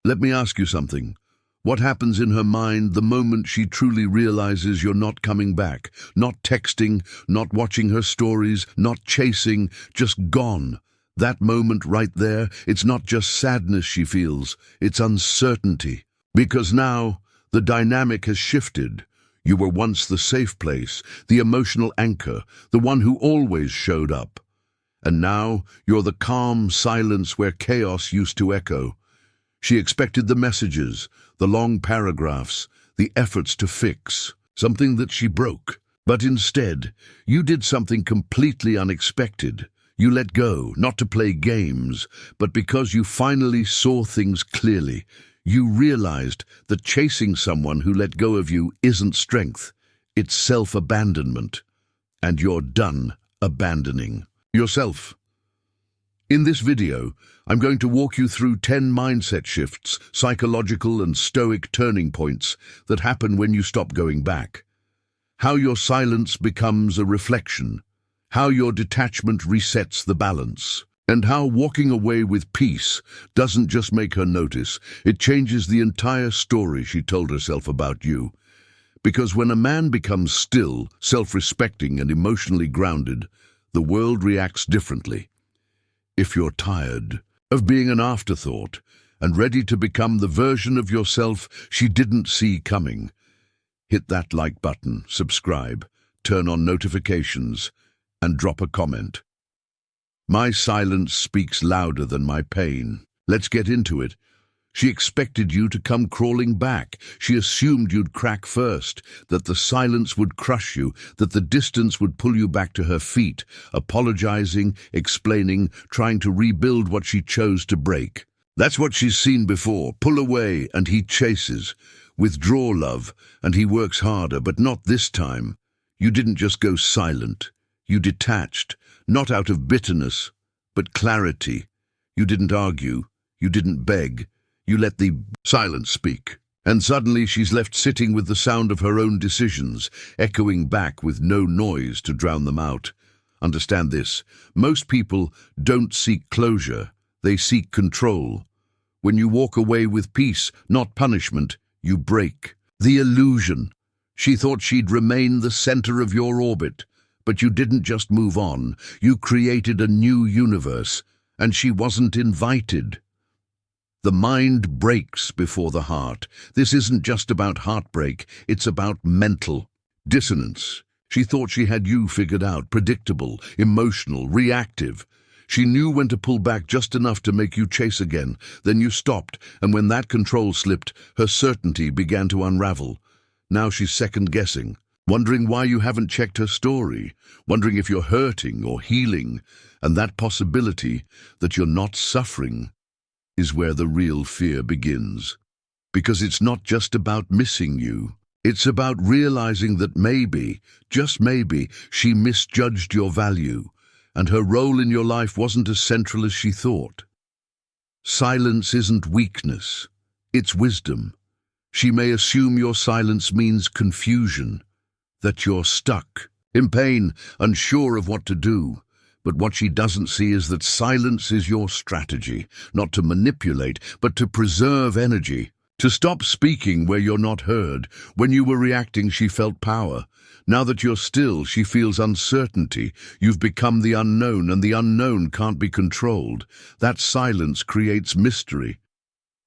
Let me ask you something. What happens in her mind the moment she truly realizes you're not coming back? Not texting, not watching her stories, not chasing, just gone. That moment right there, it's not just sadness she feels, it's uncertainty. Because now, the dynamic has shifted. You were once the safe place, the emotional anchor, the one who always showed up. And now, you're the calm silence where chaos used to echo. She expected the messages, the long paragraphs, the efforts to fix, something that she broke. But instead, you did something completely unexpected. You let go, not to play games, but because you finally saw things clearly. You realized that chasing someone who let go of you isn't strength, it's self-abandonment. And you're done abandoning yourself. In this video, I'm going to walk you through 10 mindset shifts, psychological and stoic turning points that happen when you stop going back. How your silence becomes a reflection, how your detachment resets the balance, and how walking away with peace doesn't just make her notice, it changes the entire story she told herself about you. Because when a man becomes still, self-respecting and emotionally grounded, the world reacts differently. If you're tired of being an afterthought and ready to become the version of yourself she didn't see coming, hit that like button, subscribe, turn on notifications, and drop a comment. My silence speaks louder than my pain. Let's get into it. She expected you to come crawling back. She assumed you'd crack first, that the silence would crush you, that the distance would pull you back to her feet, apologizing, explaining, trying to rebuild what she chose to break. That's what she's seen before. Pull away, and he chases. Withdraw, love, and he works harder, but not this time. You didn't just go silent. You detached, not out of bitterness, but clarity. You didn't argue. You didn't beg. You let the silence speak. And suddenly she's left sitting with the sound of her own decisions, echoing back with no noise to drown them out. Understand this. Most people don't seek closure. They seek control. When you walk away with peace, not punishment, you break the illusion. She thought she'd remain the center of your orbit. But you didn't just move on. You created a new universe. And she wasn't invited. The mind breaks before the heart. This isn't just about heartbreak, it's about mental dissonance. She thought she had you figured out, predictable, emotional, reactive. She knew when to pull back just enough to make you chase again. Then you stopped, and when that control slipped, her certainty began to unravel. Now she's second-guessing, wondering why you haven't checked her story, wondering if you're hurting or healing, and that possibility that you're not suffering is where the real fear begins. Because it's not just about missing you. It's about realizing that maybe, just maybe, she misjudged your value, and her role in your life wasn't as central as she thought. Silence isn't weakness, it's wisdom. She may assume your silence means confusion, that you're stuck, in pain, unsure of what to do. But what she doesn't see is that silence is your strategy, not to manipulate, but to preserve energy. To stop speaking where you're not heard. When you were reacting, she felt power. Now that you're still, she feels uncertainty. You've become the unknown, and the unknown can't be controlled. That silence creates mystery.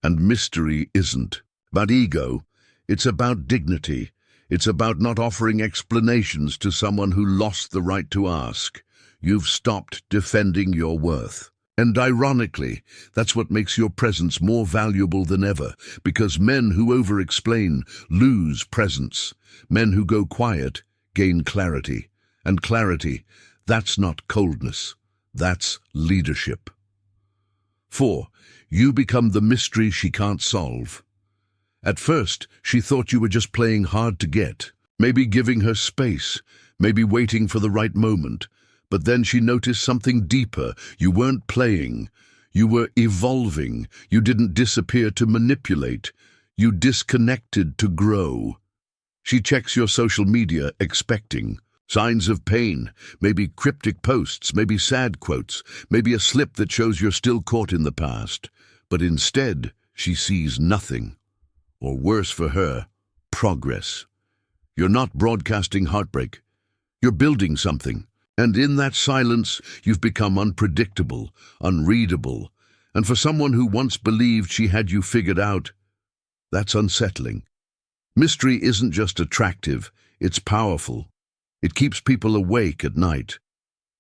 And mystery isn't about ego. It's about dignity. It's about not offering explanations to someone who lost the right to ask. You've stopped defending your worth. And ironically, that's what makes your presence more valuable than ever, because men who over-explain lose presence. Men who go quiet gain clarity. And clarity, that's not coldness. That's leadership. 4. You become the mystery she can't solve. At first, she thought you were just playing hard to get, maybe giving her space, maybe waiting for the right moment. But then she noticed something deeper. You weren't playing. You were evolving. You didn't disappear to manipulate. You disconnected to grow. She checks your social media, expecting signs of pain, maybe cryptic posts, maybe sad quotes, maybe a slip that shows you're still caught in the past. But instead, she sees nothing, or worse for her, progress. You're not broadcasting heartbreak. You're building something. And in that silence, you've become unpredictable, unreadable. And for someone who once believed she had you figured out, that's unsettling. Mystery isn't just attractive, it's powerful. It keeps people awake at night.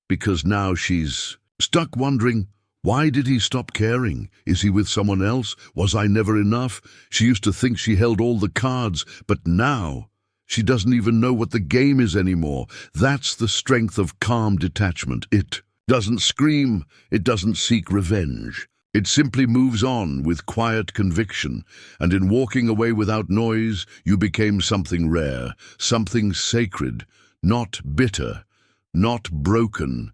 Because now she's stuck wondering, why did he stop caring? Is he with someone else? Was I never enough? She used to think she held all the cards, but now she doesn't even know what the game is anymore. That's the strength of calm detachment. It doesn't scream, it doesn't seek revenge. It simply moves on with quiet conviction, and in walking away without noise, you became something rare, something sacred, not bitter, not broken,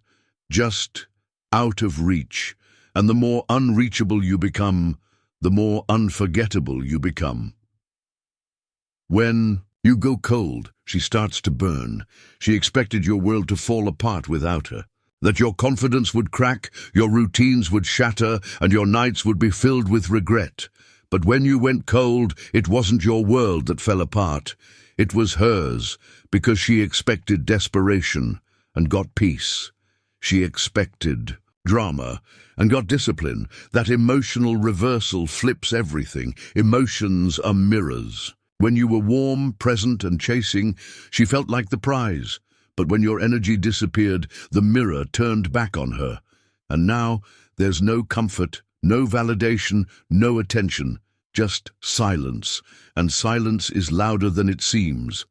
just out of reach. And the more unreachable you become, the more unforgettable you become. When you go cold, she starts to burn. She expected your world to fall apart without her, that your confidence would crack, your routines would shatter, and your nights would be filled with regret. But when you went cold, it wasn't your world that fell apart. It was hers, because she expected desperation and got peace. She expected drama and got discipline. That emotional reversal flips everything. Emotions are mirrors. When you were warm, present, and chasing, she felt like the prize. But when your energy disappeared, the mirror turned back on her. And now there's no comfort, no validation, no attention, just silence. And silence is louder than it seems.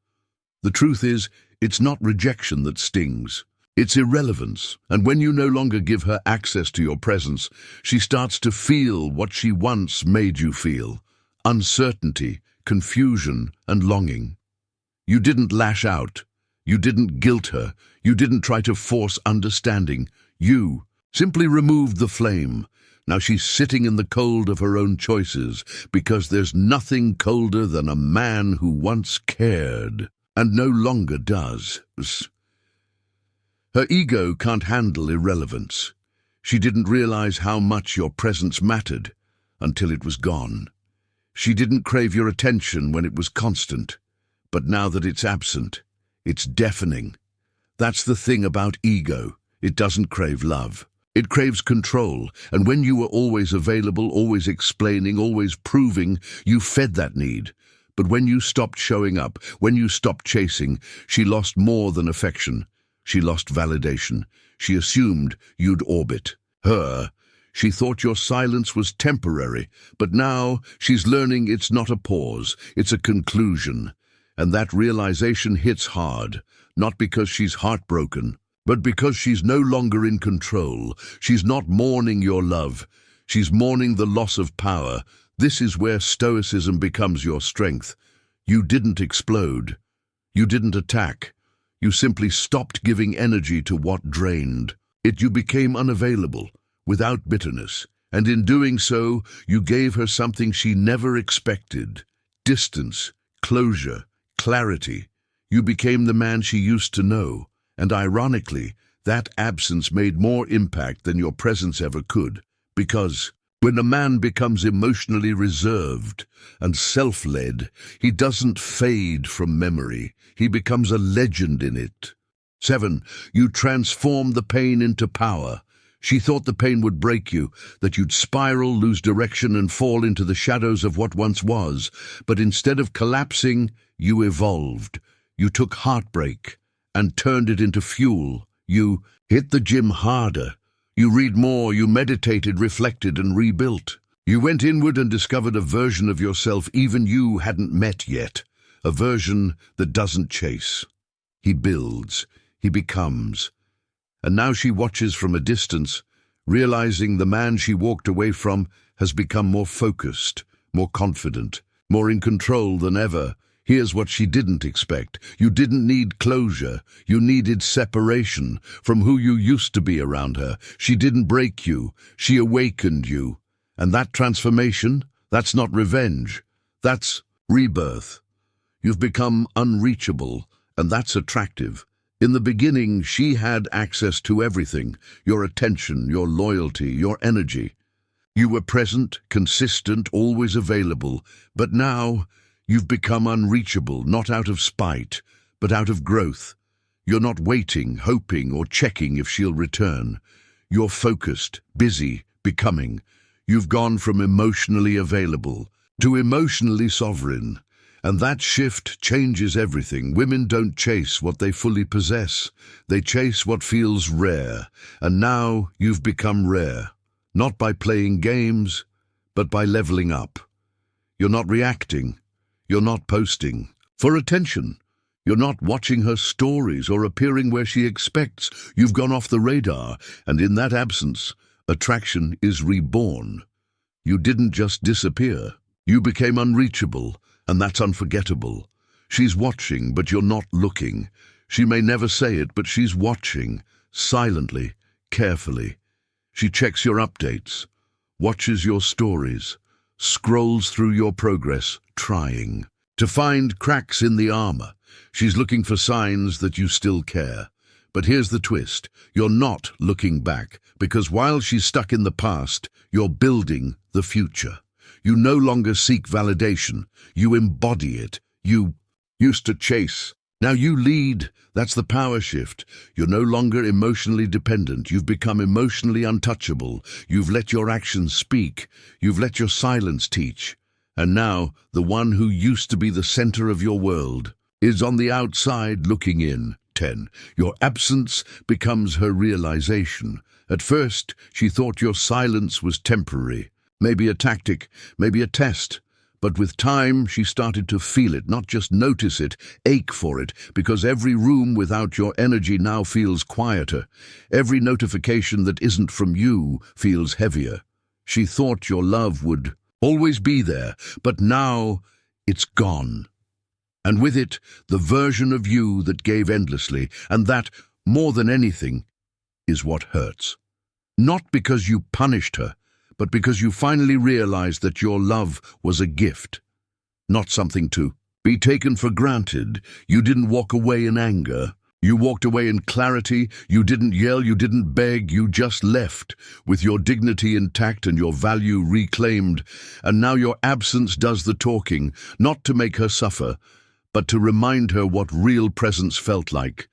The truth is, it's not rejection that stings. It's irrelevance. And when you no longer give her access to your presence, she starts to feel what she once made you feel. Uncertainty, confusion, and longing. You didn't lash out. You didn't guilt her. You didn't try to force understanding. You simply removed the flame. Now she's sitting in the cold of her own choices, because there's nothing colder than a man who once cared and no longer does. Her ego can't handle irrelevance. She didn't realize how much your presence mattered until it was gone. She didn't crave your attention when it was constant, but now that it's absent, it's deafening. That's the thing about ego. It doesn't crave love. It craves control, and when you were always available, always explaining, always proving, you fed that need. But when you stopped showing up, when you stopped chasing, she lost more than affection. She lost validation. She assumed you'd orbit her. She thought your silence was temporary, but now she's learning it's not a pause, it's a conclusion. And that realization hits hard, not because she's heartbroken, but because she's no longer in control. She's not mourning your love. She's mourning the loss of power. This is where stoicism becomes your strength. You didn't explode. You didn't attack. You simply stopped giving energy to what drained it. You became unavailable, without bitterness, and in doing so, you gave her something she never expected: distance, closure, clarity. You became the man she used to know, and ironically, that absence made more impact than your presence ever could, because when a man becomes emotionally reserved and self-led, he doesn't fade from memory. He becomes a legend in it. 7. You transform the pain into power. She thought the pain would break you, that you'd spiral, lose direction, and fall into the shadows of what once was. But instead of collapsing, you evolved. You took heartbreak and turned it into fuel. You hit the gym harder. You read more, you meditated, reflected, and rebuilt. You went inward and discovered a version of yourself even you hadn't met yet. A version that doesn't chase. He builds. He becomes. And now she watches from a distance, realizing the man she walked away from has become more focused, more confident, more in control than ever. Here's what she didn't expect. You didn't need closure. You needed separation from who you used to be around her. She didn't break you. She awakened you. And that transformation, that's not revenge. That's rebirth. You've become unreachable, and that's attractive. In the beginning, she had access to everything: your attention, your loyalty, your energy. You were present, consistent, always available, but now you've become unreachable, not out of spite, but out of growth. You're not waiting, hoping, or checking if she'll return. You're focused, busy, becoming. You've gone from emotionally available to emotionally sovereign. And that shift changes everything. Women don't chase what they fully possess. They chase what feels rare. And now you've become rare. Not by playing games, but by leveling up. You're not reacting. You're not posting for attention. You're not watching her stories or appearing where she expects. You've gone off the radar, and in that absence, attraction is reborn. You didn't just disappear. You became unreachable, and that's unforgettable. She's watching, but you're not looking. She may never say it, but she's watching, silently, carefully. She checks your updates, watches your stories, scrolls through your progress, trying to find cracks in the armor. She's looking for signs that you still care. But here's the twist. You're not looking back, because while she's stuck in the past, you're building the future. You no longer seek validation. You embody it. You used to chase. Now you lead. That's the power shift. You're no longer emotionally dependent. You've become emotionally untouchable. You've let your actions speak. You've let your silence teach. And now, the one who used to be the center of your world is on the outside looking in. 10. Your absence becomes her realization. At first, she thought your silence was temporary. Maybe a tactic, maybe a test. But with time, she started to feel it, not just notice it, ache for it, because every room without your energy now feels quieter. Every notification that isn't from you feels heavier. She thought your love would always be there, but now it's gone. And with it, the version of you that gave endlessly, and that, more than anything, is what hurts. Not because you punished her, but because you finally realized that your love was a gift, not something to be taken for granted. You didn't walk away in anger. You walked away in clarity. You didn't yell, you didn't beg, you just left, with your dignity intact and your value reclaimed. And now your absence does the talking, not to make her suffer, but to remind her what real presence felt like.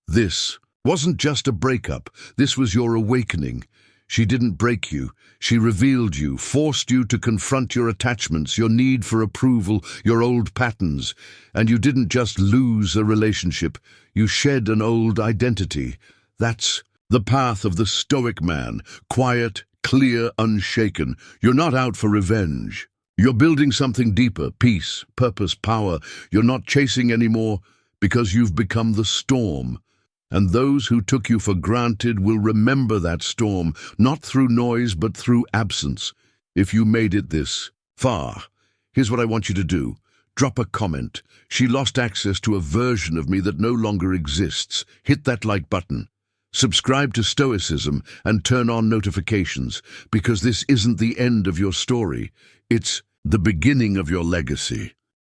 This wasn't just a breakup. This was your awakening. She didn't break you. She revealed you, forced you to confront your attachments, your need for approval, your old patterns. And you didn't just lose a relationship. You shed an old identity. That's the path of the stoic man, quiet, clear, unshaken. You're not out for revenge. You're building something deeper, peace, purpose, power. You're not chasing anymore because you've become the storm. And those who took you for granted will remember that storm, not through noise, but through absence. If you made it this far, here's what I want you to do. Drop a comment. She lost access to a version of me that no longer exists. Hit that like button. Subscribe to Stoicism and turn on notifications, because this isn't the end of your story. It's the beginning of your legacy.